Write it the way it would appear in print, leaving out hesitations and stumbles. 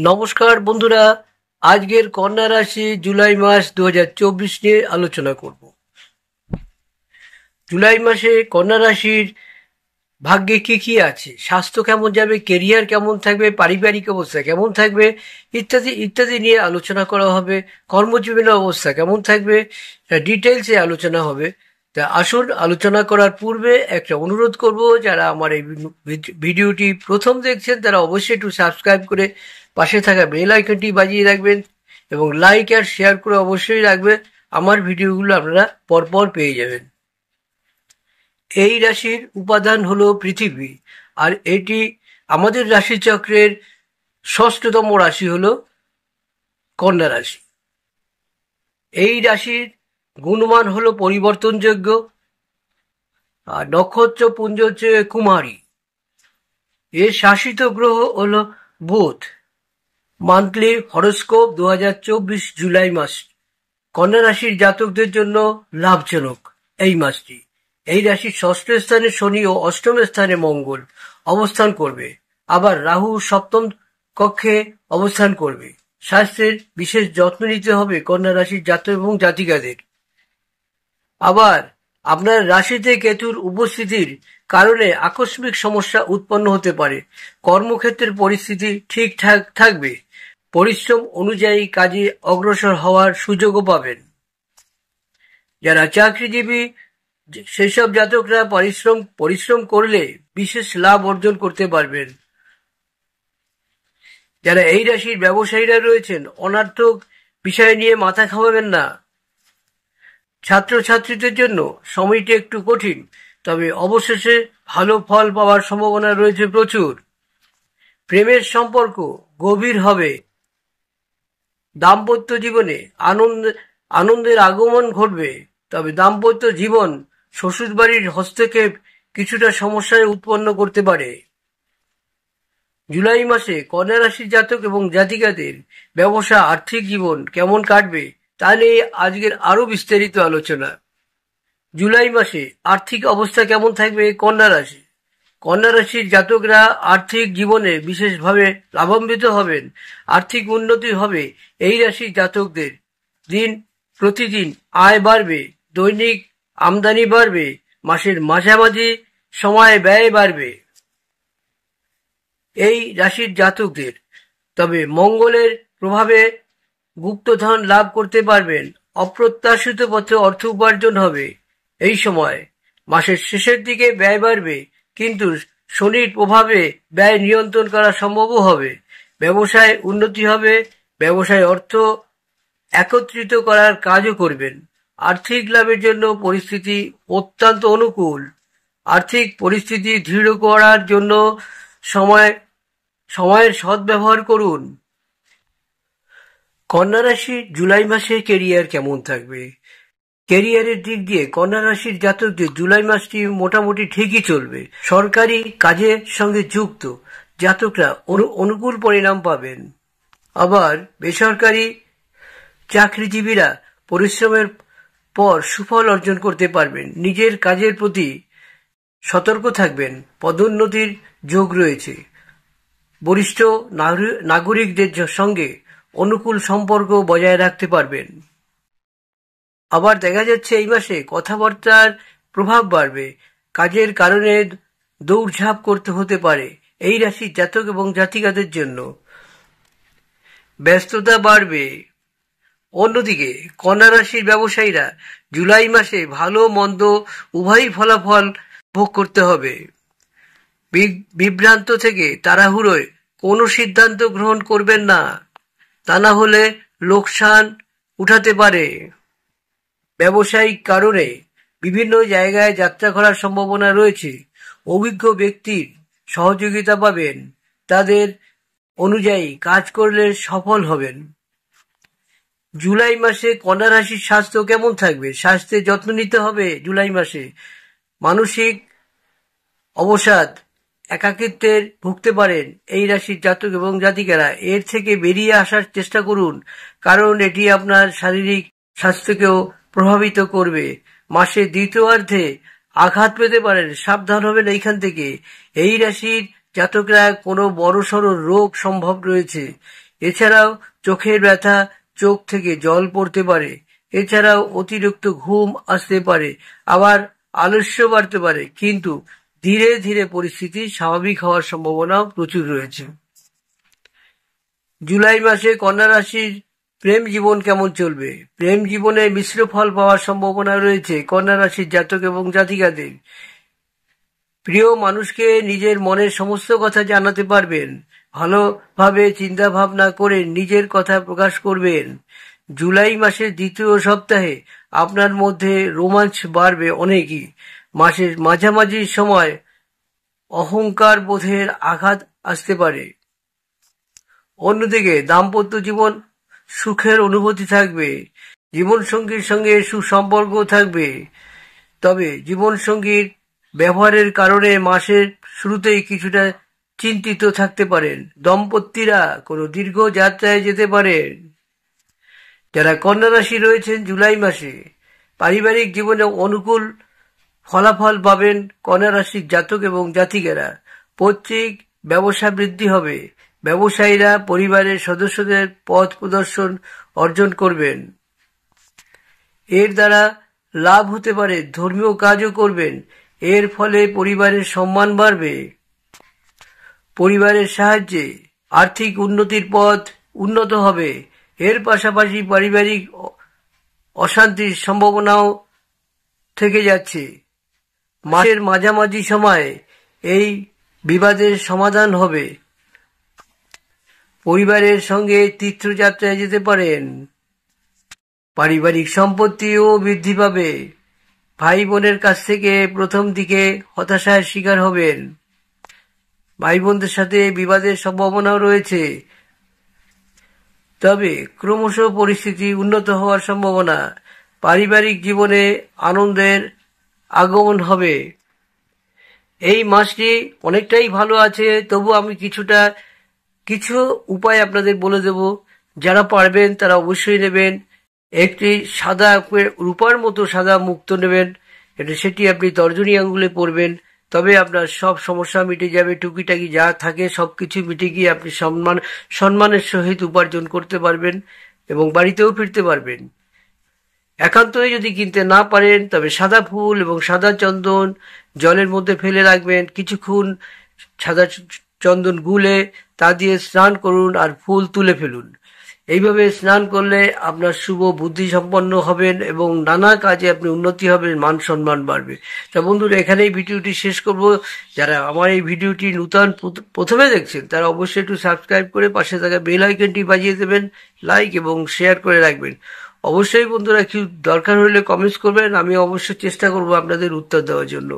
নমস্কার বন্ধুরা, আজকের কন্যা রাশি জুলাই মাস 2024 নিয়ে আলোচনা করব। জুলাই মাসে কন্যা রাশির ভাগ্যে কি কি আছে, স্বাস্থ্য কেমন যাবে, কেরিয়ার কেমন থাকবে, পারিবারিক অবস্থা কেমন থাকবে ইত্যাদি ইত্যাদি নিয়ে আলোচনা করা হবে। কর্মজীবনের অবস্থা কেমন থাকবে ডিটেলসে আলোচনা হবে। তা আসুন, আলোচনা করার পূর্বে একটা অনুরোধ করব, যারা আমার এই ভিডিওটি প্রথম দেখছেন তারা অবশ্যই একটু সাবস্ক্রাইব করে পাশে থাকা বেল আইকনটি বাজিয়ে রাখবেন এবং লাইক আর শেয়ার করে অবশ্যই রাখবেন। আমার ভিডিওগুলো আপনারা পরপর পেয়ে যাবেন। এই রাশির উপাদান হলো পৃথিবী, আর এটি আমাদের রাশিচক্রের ষষ্ঠতম রাশি হলো কন্যা রাশি। এই রাশির গুণমান হলো পরিবর্তনযোগ্য, আর নক্ষত্র পুঞ্জ হচ্ছে কুমারী। এর শাসিত গ্রহ হলো বুধ। মান্থলি হরোস্কোপ 2024 জুলাই মাস কন্যা রাশির জাতকদের জন্য লাভজনক এই মাসটি। এই রাশির ষষ্ঠ স্থানে শনি ও অষ্টম স্থানে মঙ্গল অবস্থান করবে, আবার রাহু সপ্তম কক্ষে অবস্থান করবে। স্বাস্থ্যের বিশেষ যত্ন নিতে হবে কন্যা রাশির জাতক এবং জাতিকাদের। আবার আপনার রাশিতে কেতুর উপস্থিতির কারণে আকস্মিক সমস্যা উৎপন্ন হতে পারে। কর্মক্ষেত্রের পরিস্থিতি ঠিকঠাক থাকবে, পরিশ্রম অনুযায়ী কাজে অগ্রসর হওয়ার সুযোগও পাবেন। যারা চাকরিজীবী সেসব জাতকরা পরিশ্রম করলে বিশেষ লাভ অর্জন করতে পারবেন। যারা এই রাশির ব্যবসায়ীরা রয়েছেন, অনার্থক বিষয় নিয়ে মাথা ঘামাবেন না। ছাত্রছাত্রীদের জন্য সময়টি একটু কঠিন, তবে অবশেষে ভালো ফল পাওয়ার সম্ভাবনা রয়েছে প্রচুর। প্রেমের সম্পর্ক গভীর হবে। দাম্পত্য জীবনে আনন্দের আগমন ঘটবে, তবে দাম্পত্য জীবন শ্বশুরবাড়ির হস্তক্ষেপ কিছুটা সমস্যায় উৎপন্ন করতে পারে। জুলাই মাসে কন্যা রাশির জাতক এবং জাতিকাদের ব্যবসা আর্থিক জীবন কেমন কাটবে তা নিয়ে আজকের আরো বিস্তারিত আলোচনা। জুলাই মাসে আর্থিক অবস্থা কেমন থাকবে কন্যা রাশি। কন্যা রাশির জাতকরা আর্থিক জীবনে বিশেষভাবে লাভান্বিত হবেন। আর্থিক উন্নতি হবে এই রাশির জাতকদের। দিন প্রতিদিন আয় বাড়বে, দৈনিক আমদানি বাড়বে, মাসের মাঝামাঝি সময়ে ব্যয় বাড়বে এই রাশির জাতকদের। তবে মঙ্গলের প্রভাবে গুপ্তধন লাভ করতে পারবেন। অপ্রত্যাশিত পথে অর্থ উপার্জন হবে এই সময়। মাসের শেষের দিকে ব্যয় বাড়বে, কিন্তু শনির প্রভাবে ব্যয় নিয়ন্ত্রণ করা সম্ভবও হবে। ব্যবসায় উন্নতি হবে, ব্যবসায় অর্থ একত্রিত করার কাজও করবেন। আর্থিক লাভের জন্য পরিস্থিতি অত্যন্ত অনুকূল। আর্থিক পরিস্থিতি দৃঢ় করার জন্য সময়ের সদ্ব্যবহার করুন। কন্যা রাশি জুলাই মাসে কেরিয়ার কেমন থাকবে। কেরিয়ারের দিক দিয়ে কন্যা রাশির জাতকদের জুলাই মাসটি মোটামুটি ঠিকই চলবে। সরকারি কাজের সঙ্গে যুক্ত জাতকরা অনুকূল পরিণাম পাবেন। আবার বেসরকারি চাকরিজীবীরা পরিশ্রমের পর সুফল অর্জন করতে পারবেন। নিজের কাজের প্রতি সতর্ক থাকবেন। পদোন্নতির যোগ রয়েছে। বরিষ্ঠ নাগরিকদের সঙ্গে অনুকূল সম্পর্ক বজায় রাখতে পারবেন। আবার দেখা যাচ্ছে এই মাসে কথাবার্তার প্রভাব বাড়বে। কাজের কারণে দৌড়ঝাঁপ করতে হতে পারে এই রাশির জাতক এবং জাতিকাদের জন্য। ব্যস্ততা বাড়বে। অন্যদিকে কন্যা রাশির ব্যবসায়ীরা জুলাই মাসে ভালো মন্দ উভয়ই ফলাফল ভোগ করতে হবে। বিভ্রান্ত থেকে তাড়াহুড়োয় কোনো সিদ্ধান্ত গ্রহণ করবেন না, তা না হলে লোকসান উঠাতে পারে। ব্যবসায়িক কারণে বিভিন্ন জায়গায় যাত্রা করার সম্ভাবনা রয়েছে। অভিজ্ঞ ব্যক্তির সহযোগিতা পাবেন। তাদের অনুযায়ী কাজ করলে সফল হবেন। জুলাই মাসে কন্যা রাশির স্বাস্থ্য কেমন থাকবে। স্বাস্থ্যের যত্ন নিতে হবে জুলাই মাসে। মানসিক অবসাদ, একাকিত্বের ভুগতে পারেন এই রাশির জাতক এবং জাতিকারা। এর থেকে বেরিয়ে আসার চেষ্টা করুন, কারণ এটি আপনার শারীরিক স্বাস্থ্যকেও প্রভাবিত করবে। মাসের দ্বিতীয়ার্ধে আঘাত পেতে পারেন, সাবধান হবেন এইখান থেকে। এই রাশির জাতকরা কোনো বড়সড় রোগ সম্ভব রয়েছে। এছাড়াও চোখের ব্যথা, চোখ থেকে জল পড়তে পারে। এছাড়াও অতিরিক্ত ঘুম আসতে পারে, আবার আলস্য বাড়তে পারে, কিন্তু ধীরে ধীরে পরিস্থিতি স্বাভাবিক হওয়ার সম্ভাবনাও প্রচুর রয়েছে। জুলাই মাসে কন্যা রাশির প্রেম জীবন কেমন চলবে? প্রেম জীবনে মিশ্র ফল পাওয়ার সম্ভাবনা রয়েছে কন্যা রাশির জাতক এবং জাতিকাদের। প্রিয় মানুষকে নিজের মনের সমস্ত কথা জানাতে পারবেন, ভালোভাবে চিন্তা ভাবনা করে নিজের কথা প্রকাশ করবেন। জুলাই মাসের দ্বিতীয় সপ্তাহে আপনার মধ্যে রোমাঞ্চ বাড়বে অনেকই। মাসের মাঝামাঝি সময় অহংকার বোধের আঘাত আসতে পারে। অন্যদিকে দাম্পত্য জীবন সুখের অনুভূতি থাকবে, জীবনসঙ্গীর সঙ্গে সুসম্পর্ক থাকবে। তবে জীবনসঙ্গীর ব্যবহারের কারণে মাসের শুরুতেই কিছুটা চিন্তিত থাকতে পারেন। দম্পতিরা কোনো দীর্ঘ যাত্রায় যেতে পারেন। যারা কন্যা রাশি রয়েছেন জুলাই মাসে পারিবারিক জীবনে অনুকূল ফলাফল পাবেন কন্যা রাশির জাতক এবং জাতিকেরা। পৈতৃক ব্যবসা বৃদ্ধি হবে। ব্যবসায়ীরা পরিবারের সদস্যদের পথ প্রদর্শন অর্জন করবেন। এর দ্বারা লাভ হতে পারে। ধর্মীয় কাজও করবেন, এর ফলে পরিবারের সম্মান বাড়বে। পরিবারের সাহায্যে আর্থিক উন্নতির পথ উন্নত হবে। এর পাশাপাশি পারিবারিক অশান্তির সম্ভাবনাও থেকে যাচ্ছে। মাসের মাঝামাঝি সময়ে এই বিবাদের সমাধান হবে। পরিবারের সঙ্গে তীর্থযাত্রায় যেতে পারেন। পারিবারিক সম্পত্তিও বৃদ্ধি পাবে। ভাই বোনের কাছ থেকে প্রথম দিকে হতাশার শিকার হবেন। ভাই বোনদের সাথে বিবাদের সম্ভাবনাও রয়েছে, তবে ক্রমশ পরিস্থিতি উন্নত হওয়ার সম্ভাবনা। পারিবারিক জীবনে আনন্দের আগমন হবে। এই মাসটি অনেকটাই ভালো আছে, তবু আমি কিছু উপায় আপনাদের বলে দেব। যারা পারবেন তারা অবশ্যই নেবেন। একটি সাদা রূপার মতো সাদা মুক্ত নেবেন, সেটি আপনি তর্জনী আঙ্গুলে পরবেন। তবে আপনার সব সমস্যা মিটে যাবে। টুকিটাকি যা থাকে সবকিছু মিটে গিয়ে আপনি সম্মানের সহিত উপার্জন করতে পারবেন এবং বাড়িতেও ফিরতে পারবেন। একান্তই যদি কিনতে না পারেন তবে সাদা ফুল এবং সাদা চন্দন জলের মধ্যে ফেলে রাখবেন। কিছুক্ষণ সাদা চন্দন গুলে তা দিয়ে স্নান করুন আর ফুল তুলে ফেলুন। এইভাবে স্নান করলে আপনার শুভ বুদ্ধি সম্পন্ন হবেন এবং নানা কাজে আপনি উন্নতি হবেন, মান সম্মান বাড়বে। তা বন্ধুরা, এখানেই ভিডিওটি শেষ করব। যারা আমার এই ভিডিওটি নূতন প্রথমে দেখছেন তারা অবশ্যই একটু সাবস্ক্রাইব করে পাশে থাকা বেল আইকনটি বাজিয়ে দেবেন, লাইক এবং শেয়ার করে রাখবেন। অবশ্যই বন্ধুরা, কি দরকার হলে কমেন্টস করবেন, আমি অবশ্যই চেষ্টা করব আপনাদের উত্তর দেওয়ার জন্য।